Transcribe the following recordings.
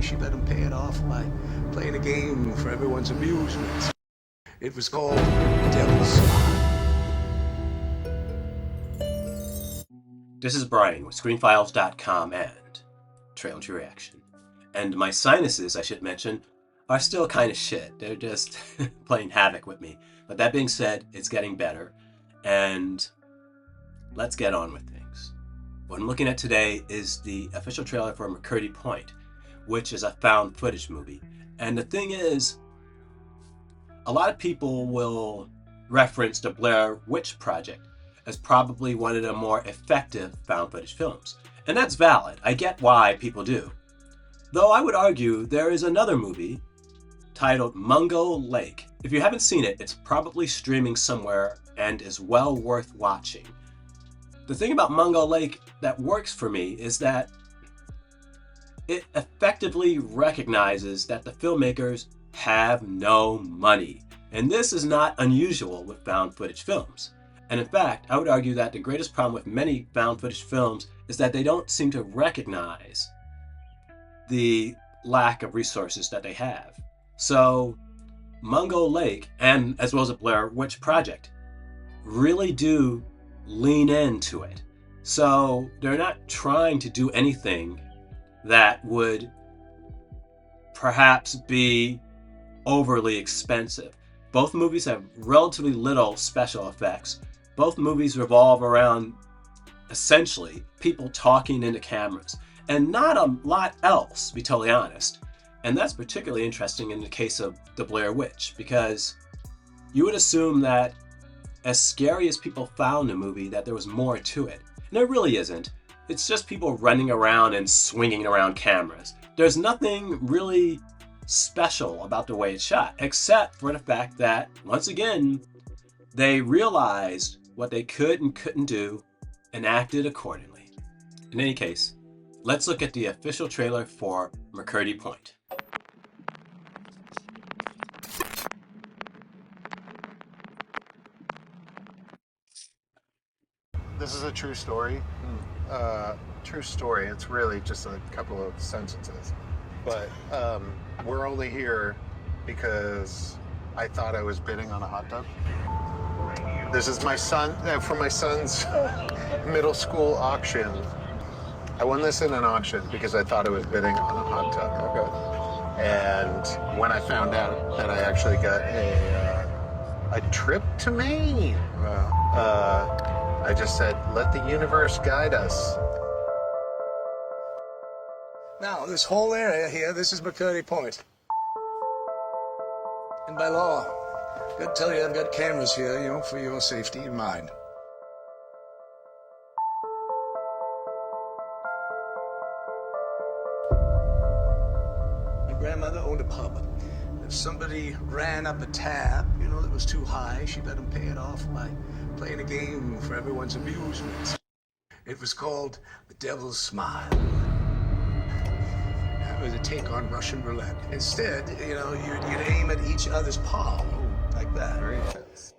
She let him pay it off by playing a game for everyone's amusement. It was called Devil's Smile. This is Brian with ScreenFiles.com and Trailer to Reaction. And my sinuses, I should mention, are still kind of shit. They're just playing havoc with me. But that being said, it's getting better. And let's get on with things. What I'm looking at today is the official trailer for McCurdy Point, which is a found footage movie. And the thing is, a lot of people will reference the Blair Witch Project as probably one of the more effective found footage films. And that's valid. I get why people do. Though I would argue there is another movie titled Mungo Lake. If you haven't seen it, it's probably streaming somewhere and is well worth watching. The thing about Mungo Lake that works for me is that it effectively recognizes that the filmmakers have no money. And this is not unusual with found footage films. And in fact, I would argue that the greatest problem with many found footage films is that they don't seem to recognize the lack of resources that they have. So Mungo Lake, and as well as the Blair Witch Project, really do lean into it. So they're not trying to do anything that would perhaps be overly expensive. Both movies have relatively little special effects. Both movies revolve around, essentially, people talking into cameras. And not a lot else, to be totally honest. And that's particularly interesting in the case of The Blair Witch, because you would assume that as scary as people found the movie, that there was more to it. And there really isn't. It's just people running around and swinging around cameras. There's nothing really special about the way it's shot, except for the fact that, once again, they realized what they could and couldn't do and acted accordingly. In any case, let's look at the official trailer for McCurdy Point. This is a true story. True story. It's really just a couple of sentences. But we're only here because I thought I was bidding on a hot tub. This is my son, from my son's middle school auction. I won this in an auction because I thought I was bidding on a hot tub. Okay. And when I found out that I actually got a trip to Maine, I just said, let the universe guide us. Now, this whole area here, this is McCurdy Point. And by law, I've got to tell you, I've got cameras here, for your safety and mine. My grandmother owned a pub. If somebody ran up a tab, that was too high, she let him pay it off by playing a game for everyone's amusement. It was called the Devil's Smile. It was a take on Russian roulette. Instead, you'd aim at each other's palm, like that. Very intense.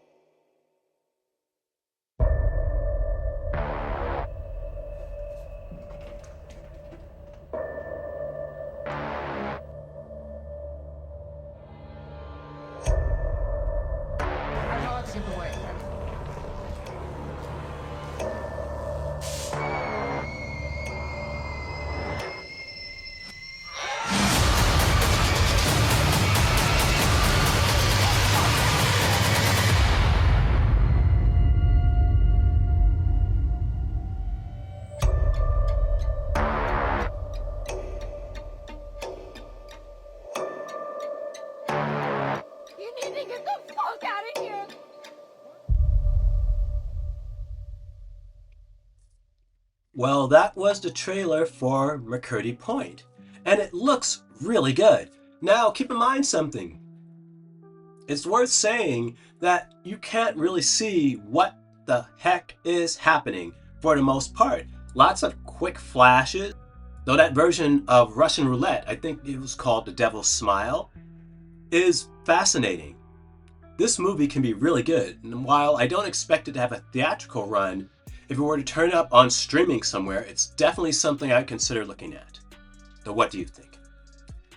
Well, that was the trailer for McCurdy Point, and it looks really good. Now, keep in mind something. It's worth saying that you can't really see what the heck is happening for the most part. Lots of quick flashes, though that version of Russian roulette, I think it was called The Devil's Smile, is fascinating. This movie can be really good, and while I don't expect it to have a theatrical run, if it were to turn up on streaming somewhere, it's definitely something I'd consider looking at. Though what do you think?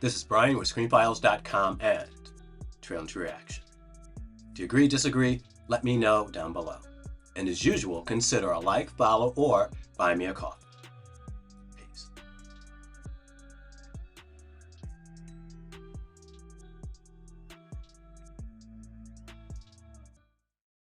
This is Brian with ScreenFiles.com and Trailer to Reaction. Do you agree, disagree? Let me know down below. And as usual, consider a like, follow, or buy me a coffee.